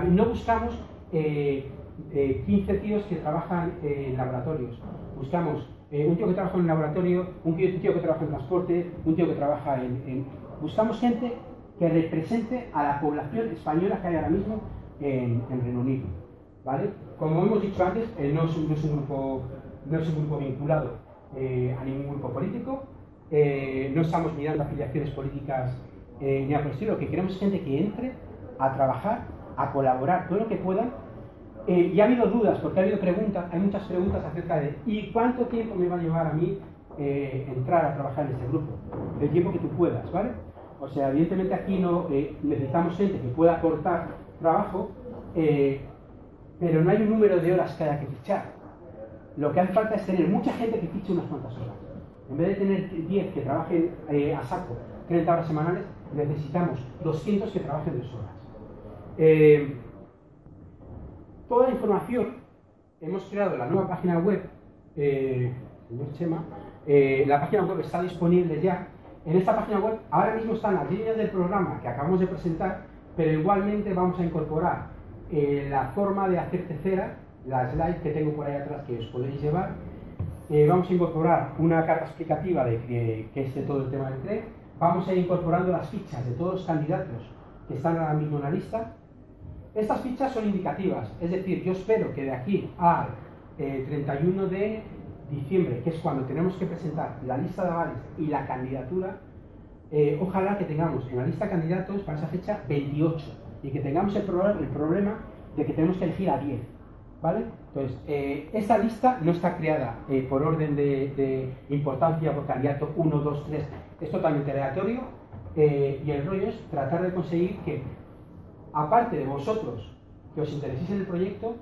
No buscamos 15 tíos que trabajan en laboratorios. Buscamos un tío que trabaja en un laboratorio, un tío que trabaja en transporte, un tío que trabaja Buscamos gente que represente a la población española que hay ahora mismo en Reino Unido, ¿vale? Como hemos dicho antes, no es un grupo vinculado a ningún grupo político. No estamos mirando afiliaciones políticas ni nada por el estilo. Lo que queremos es gente que entre a trabajar, a colaborar todo lo que puedan. Y ha habido dudas, porque ha habido preguntas, hay muchas preguntas acerca de ¿y cuánto tiempo me va a llevar a mí entrar a trabajar en este grupo? El tiempo que tú puedas, ¿vale? O sea, evidentemente aquí no necesitamos gente que pueda aportar trabajo, pero no hay un número de horas que haya que fichar. Lo que hace falta es tener mucha gente que fiche unas cuantas horas. En vez de tener 10 que trabajen a saco 30 horas semanales, necesitamos 200 que trabajen 2 horas. Toda la información, hemos creado la nueva página web, señor Chema, la página web está disponible ya. En esta página web ahora mismo están las líneas del programa que acabamos de presentar, pero igualmente vamos a incorporar la forma de hacer tercera, la slide que tengo por ahí atrás que os podéis llevar. Vamos a incorporar una carta explicativa que es de todo el tema del CRE. Vamos a ir incorporando las fichas de todos los candidatos que están ahora mismo en la lista. Estas fichas son indicativas, es decir, yo espero que de aquí al 31 de diciembre, que es cuando tenemos que presentar la lista de avales y la candidatura, ojalá que tengamos en la lista de candidatos para esa fecha 28 y que tengamos el problema de que tenemos que elegir a 10, ¿vale? Entonces, esta lista no está creada por orden de importancia, por candidato 1, 2, 3, es totalmente aleatorio, y el rollo es tratar de conseguir que, aparte de vosotros que os intereséis en el proyecto,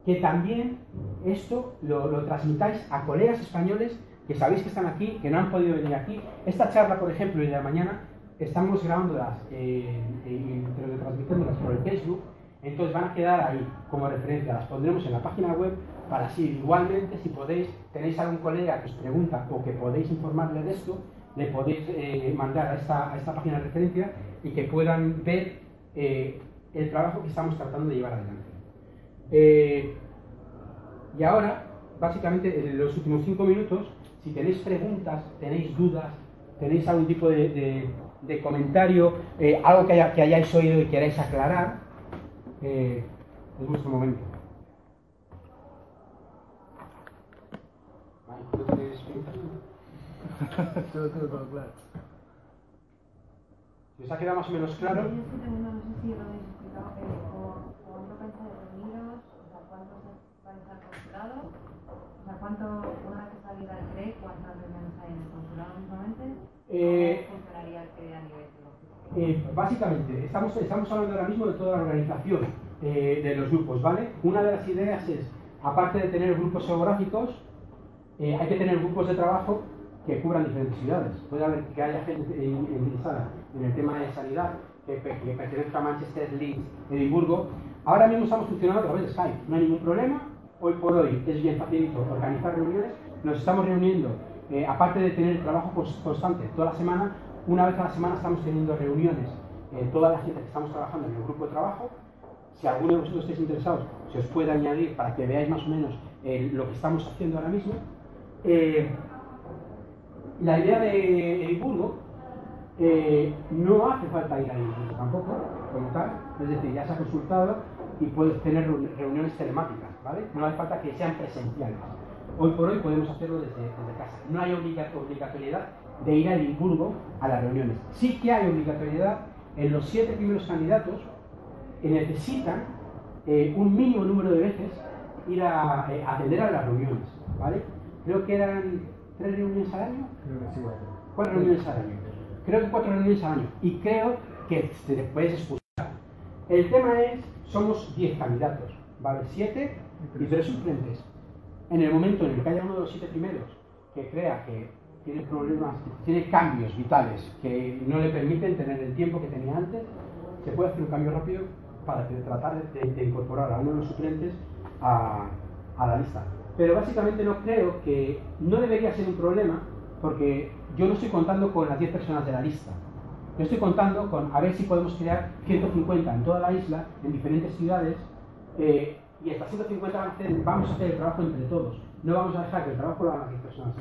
que también esto lo transmitáis a colegas españoles que sabéis que están aquí, que no han podido venir aquí. Esta charla, por ejemplo, y de la mañana, estamos grabándolas y transmitiéndolas por el Facebook, entonces van a quedar ahí como referencia, las pondremos en la página web para así, igualmente, si podéis, tenéis algún colega que os pregunta o que podéis informarle de esto, le podéis mandar a esta página de referencia y que puedan ver el trabajo que estamos tratando de llevar adelante. Y ahora, básicamente, en los últimos 5 minutos, si tenéis preguntas, tenéis dudas, tenéis algún tipo de comentario, algo que hayáis oído y queráis aclarar, es vuestro momento. Vale, entonces, todo claro. ¿Si os ha quedado más o menos claro? Yo es que tengo, no sé si lo habéis explicado, ¿cuánto pensáis de reunidos? O sea, ¿cuántos vais al consulado? O sea, una vez que salida el CRE, ¿cuántas reuniones hay en el consulado mismamente? ¿Cómo funcionaría el CRE a nivel logístico? Básicamente, estamos hablando ahora mismo de toda la organización de los grupos, ¿vale? Una de las ideas es, aparte de tener grupos geográficos, hay que tener grupos de trabajo que cubran diferentes ciudades. Puede haber que haya gente interesada en el tema de sanidad que pertenezca a Manchester, Leeds, Edimburgo. Ahora mismo estamos funcionando a través de Skype, no hay ningún problema. Hoy por hoy es bien facilito organizar reuniones. Nos estamos reuniendo, aparte de tener el trabajo constante toda la semana, una vez a la semana estamos teniendo reuniones, toda la gente que estamos trabajando en el grupo de trabajo. Si alguno de vosotros estáis interesados, se os puede añadir para que veáis más o menos lo que estamos haciendo ahora mismo. La idea de Edimburgo, no hace falta ir a Edimburgo tampoco, como tal, es decir, ya se ha consultado y puedes tener reuniones telemáticas, ¿vale? No hace falta que sean presenciales. Hoy por hoy podemos hacerlo desde casa. No hay obligatoriedad de ir a Edimburgo a las reuniones. Sí que hay obligatoriedad en los 7 primeros candidatos que necesitan un mínimo número de veces ir a atender a las reuniones, ¿vale? Creo que eran 3 reuniones al año. Creo que sí. 4 reuniones al año. Creo que 4 reuniones al año. Y creo que te puedes expulsar. El tema es, somos 10 candidatos, ¿vale? 7 y 3 suplentes. En el momento en el que haya uno de los 7 primeros que crea que tiene problemas, tiene cambios vitales que no le permiten tener el tiempo que tenía antes, se puede hacer un cambio rápido para tratar de incorporar a uno de los suplentes a la lista. Pero básicamente no debería ser un problema, porque yo no estoy contando con las 10 personas de la lista. Yo estoy contando con a ver si podemos crear 150 en toda la isla, en diferentes ciudades, y estas 150 vamos a hacer el trabajo entre todos. No vamos a dejar que el trabajo lo hagan las 10 personas,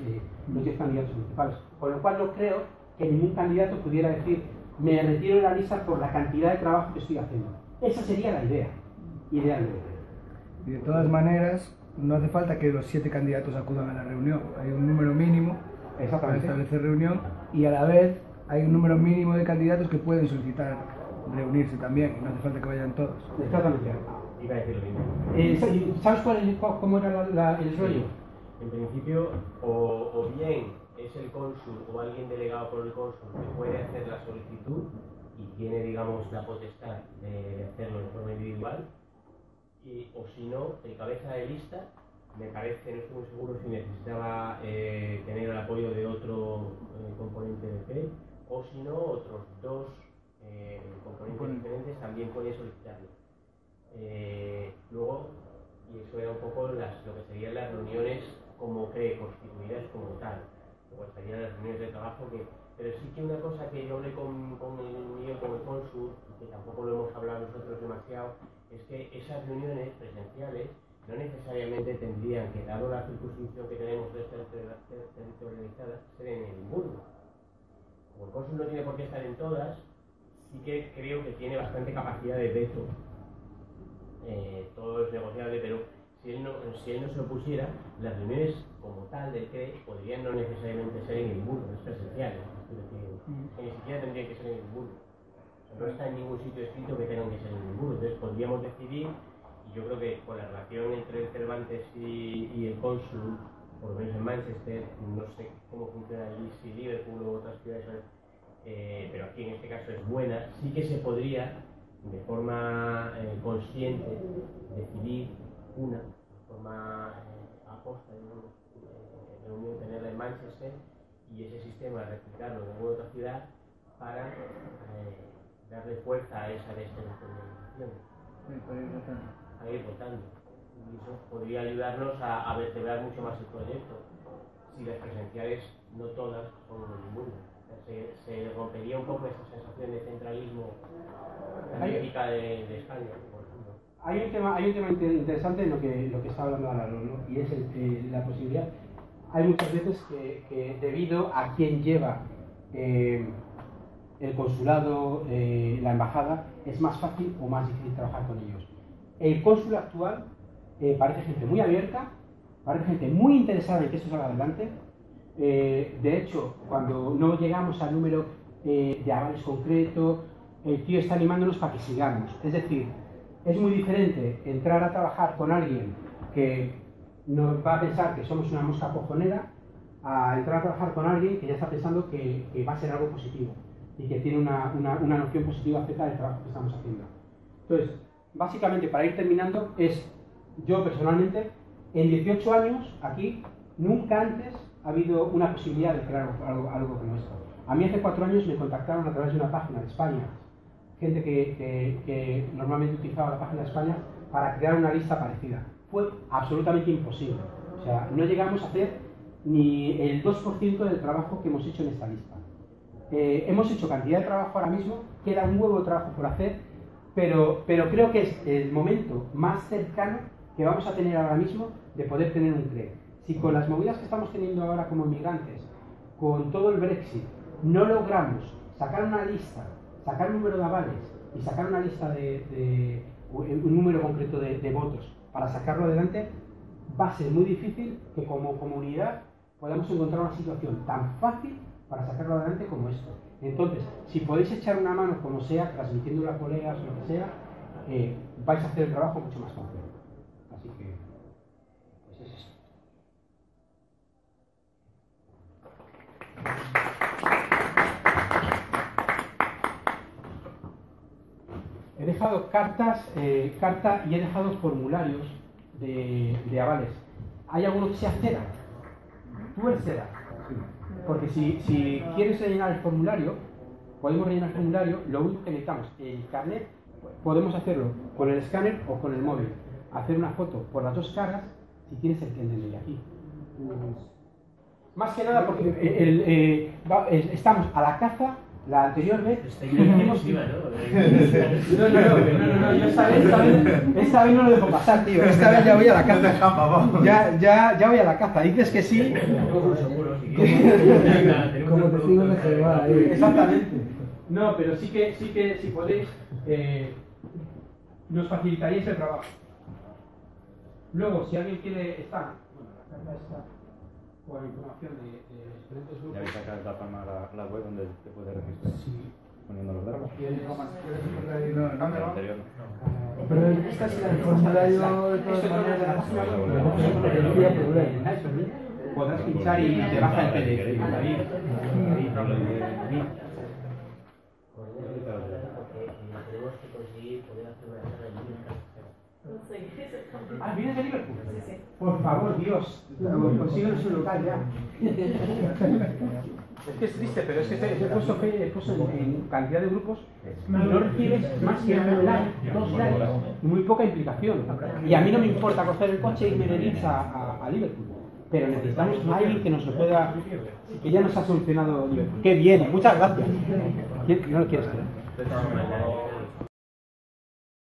los 10 candidatos principales. Con lo cual no creo que ningún candidato pudiera decir me retiro de la lista por la cantidad de trabajo que estoy haciendo. Esa sería la idea, idealmente. Y de todas maneras, no hace falta que los 7 candidatos acudan a la reunión. Hay un número mínimo para establecer reunión y a la vez hay un número mínimo de candidatos que pueden solicitar reunirse también. No hace falta que vayan todos. Exactamente. Iba a decir lo mismo. ¿Sabes cómo era el rollo? En principio, o bien es el cónsul o alguien delegado por el cónsul que puede hacer la solicitud y tiene, digamos, la potestad de hacerlo de forma individual, o si no, el cabeza de lista, me parece, no estoy muy seguro si necesitaba tener el apoyo de otro componente de FE, o si no, otros 2 componentes diferentes también pueden solicitarlo. Luego, y eso era un poco lo que serían las reuniones como constituidas como tal. Luego estarían las reuniones de trabajo pero sí que una cosa que yo hablé con el cónsul, que tampoco lo hemos hablado nosotros demasiado, es que esas reuniones presenciales no necesariamente tendrían que, dado la circunscripción que tenemos territorializada, ser en Edimburgo. Como el cónsul no tiene por qué estar en todas, sí que creo que tiene bastante capacidad de veto. Todo es negociable, pero si él no se opusiera, las reuniones como tal del CRE podrían no necesariamente ser en Edimburgo, es presencial, que ni siquiera tendrían que ser en Edimburgo. O sea, no está en ningún sitio escrito que tengan que ser en Edimburgo. Entonces podríamos decidir, y yo creo que con la relación entre el Cervantes y el cónsul, por lo menos en Manchester, no sé cómo funciona allí, si Liverpool o otras ciudades, pero aquí en este caso es buena, sí que se podría de forma consciente decidir una, de forma aposta, reunión, tenerla en Manchester y ese sistema replicarlo en alguna otra ciudad para darle fuerza a esa descentralización, a ir votando. Y eso podría ayudarnos a vertebrar mucho más el proyecto, si las presenciales, no todas, son en ninguna. Se rompería un poco esa sensación de centralismo política de España, por ejemplo. Hay un tema interesante en lo que está hablando ahora, ¿no? Y es la posibilidad. Hay muchas veces que debido a quién lleva el consulado, la embajada, es más fácil o más difícil trabajar con ellos. El cónsul actual parece gente muy abierta, parece gente muy interesada en que esto salga adelante. De hecho, cuando no llegamos al número de avales concreto, el tío está animándonos para que sigamos. Es decir, es muy diferente entrar a trabajar con alguien que nos va a pensar que somos una mosca cojonera, a entrar a trabajar con alguien que ya está pensando que va a ser algo positivo y que tiene una noción positiva acerca del trabajo que estamos haciendo. Entonces, básicamente, para ir terminando, yo personalmente, en 18 años aquí, nunca antes ha habido una posibilidad de crear algo como esto. A mí hace 4 años me contactaron a través de una página de España, gente que normalmente utilizaba la página de España para crear una lista parecida. Fue absolutamente imposible. O sea, no llegamos a hacer ni el 2% del trabajo que hemos hecho en esta lista. Hemos hecho cantidad de trabajo ahora mismo, queda un huevo de trabajo por hacer, pero creo que es el momento más cercano que vamos a tener ahora mismo de poder tener un CRE. Si con las movidas que estamos teniendo ahora como migrantes, con todo el Brexit, no logramos sacar una lista, sacar un número de avales y sacar una lista un número concreto de votos para sacarlo adelante, va a ser muy difícil que como comunidad podamos encontrar una situación tan fácil para sacarlo adelante como esto. Entonces, si podéis echar una mano como sea, transmitiendo a colegas o lo que sea, vais a hacer el trabajo mucho más fácil. Así que, pues es eso. He dejado carta y he dejado formularios de avales. ¿Hay alguno que sea cera? Tú eres cera. Porque si quieres rellenar el formulario, podemos rellenar el formulario. Lo único que necesitamos, el carnet, podemos hacerlo con el escáner o con el móvil. Hacer una foto por las dos caras si tienes el que de aquí. Más que nada porque estamos a la caza. La anterior vez dijimos que... No, yo esta vez no lo dejo pasar, tío. Esta vez ya voy a la caza. Ya voy a la caza. Dices que sí. Como testigo de Jehová. Exactamente. No, pero sí que si podéis, nos facilitaríais el trabajo. Luego, si alguien quiere estar, bueno, la carta está con información de diferentes grupos. Ya habéis sacado la palma la web donde te puedes registrar. Sí. Poniendo los datos. No, Anterior. pero esta es el formulario de todas maneras. Podrás pinchar y te baja el PDF. Tenemos que conseguir poder hacer una charla en línea. Ah, ¿vienes de Liverpool? Sí. Por favor, Dios, consíguenos un local ya. Es que es triste, pero es que he puesto en cantidad de grupos y no recibes más que un like, 2 likes y muy poca implicación. Y a mí no me importa coger el coche e irme de Leeds a Liverpool, pero necesitamos a alguien que nos lo pueda, que ya nos ha solucionado Liverpool. ¡Qué bien! Muchas gracias. ¿No lo quieres creer?